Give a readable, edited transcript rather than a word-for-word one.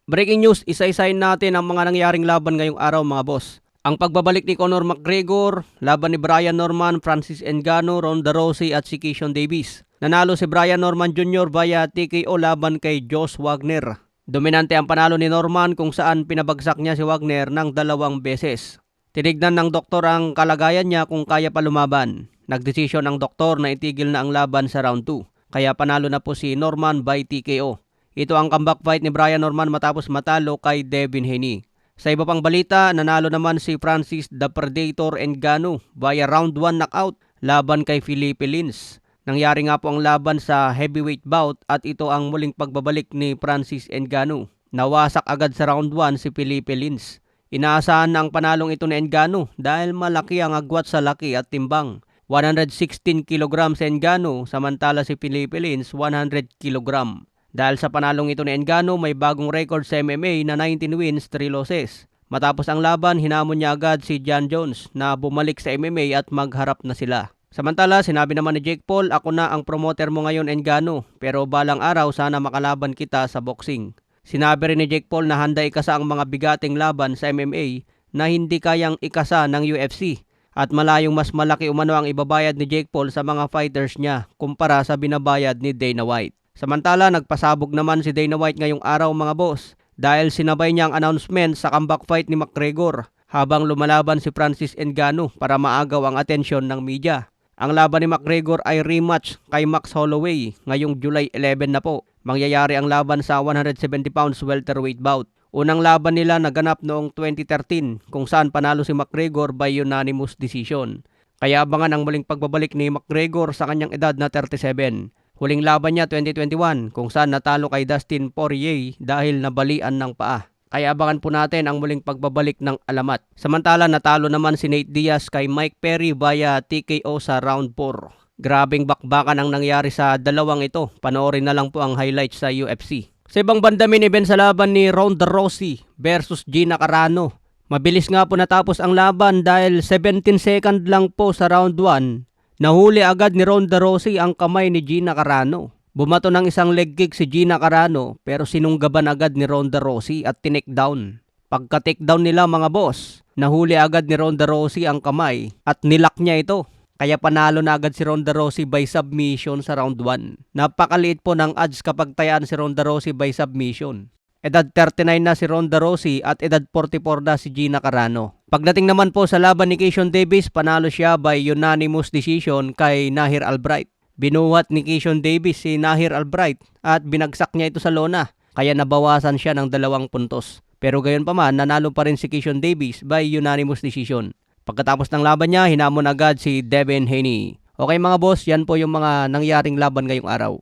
Breaking news, isa-isahin natin ang mga nangyaring laban ngayong araw mga boss. Ang pagbabalik ni Conor McGregor, laban ni Brian Norman, Francis Ngannou, Ronda Rousey at si Keyshawn Davis. Nanalo si Brian Norman Jr. via TKO laban kay Josh Wagner. Dominante ang panalo ni Norman kung saan pinabagsak niya si Wagner ng 2 beses. Tinignan ng doktor ang kalagayan niya kung kaya pa lumaban. Nagdesisyon ang doktor na itigil na ang laban sa round 2. Kaya panalo na po si Norman by TKO. Ito ang comeback fight ni Brian Norman matapos matalo kay Devin Haney. Sa iba pang balita, nanalo naman si Francis the Predator Ngannou via round 1 knockout laban kay Felipe Lins. Nangyari nga po ang laban sa heavyweight bout at ito ang muling pagbabalik ni Francis Ngannou. Nawasak agad sa round 1 si Felipe Lins. Inaasahan na ang panalong ito ni Ngannou dahil malaki ang agwat sa laki at timbang. 116 kg si Ngannou samantala si Felipe Lins 100 kg. Dahil sa panalong ito ni Ngannou, may bagong record sa MMA na 19 wins, 3 losses. Matapos ang laban, hinamon niya agad si Jon Jones na bumalik sa MMA at magharap na sila. Samantala, sinabi naman ni Jake Paul, ako na ang promoter mo ngayon Ngannou, pero balang araw sana makalaban kita sa boxing. Sinabi rin ni Jake Paul na handa ikasa ang mga bigating laban sa MMA na hindi kayang ikasa ng UFC. At malayong mas malaki umano ang ibabayad ni Jake Paul sa mga fighters niya kumpara sa binabayad ni Dana White. Samantala, nagpasabog naman si Dana White ngayong araw mga boss dahil sinabay niya ang announcement sa comeback fight ni McGregor habang lumalaban si Francis Ngannou para maagaw ang atensyon ng media. Ang laban ni McGregor ay rematch kay Max Holloway ngayong July 11 na po. Mangyayari ang laban sa 170 pounds welterweight bout. Unang laban nila naganap noong 2013 kung saan panalo si McGregor by unanimous decision. Kaya abangan ang muling pagbabalik ni McGregor sa kanyang edad na 37. Huling laban niya 2021 kung saan natalo kay Dustin Poirier dahil nabalian ng paa. Kaya abangan po natin ang muling pagbabalik ng alamat. Samantala natalo naman si Nate Diaz kay Mike Perry via TKO sa round 4. Grabing bakbakan ang nangyari sa dalawang ito. Panoorin na lang po ang highlights sa UFC. Sa ibang banda main event sa laban ni Ronda Rousey versus Gina Carano. Mabilis nga po natapos ang laban dahil 17 second lang po sa round 1. Nahuli agad ni Ronda Rousey ang kamay ni Gina Carano. Bumato ng isang leg kick si Gina Carano pero sinunggaban agad ni Ronda Rousey at tinekdown. Pagka-takedown nila mga boss, nahuli agad ni Ronda Rousey ang kamay at nilak niya ito. Kaya panalo na agad si Ronda Rousey by submission sa round 1. Napakaliit po ng odds kapag tayaan si Ronda Rousey by submission. Edad 39 na si Ronda Rousey at edad 44 na si Gina Carano. Pagdating naman po sa laban ni Keyshawn Davis, panalo siya by unanimous decision kay Nahir Albright. Binuhat ni Keyshawn Davis si Nahir Albright at binagsak niya ito sa lona, kaya nabawasan siya ng 2 puntos. Pero gayon pa man, nanalo pa rin si Keyshawn Davis by unanimous decision. Pagkatapos ng laban niya, hinamon agad si Devin Haney. Okay mga boss, yan po yung mga nangyaring laban ngayong araw.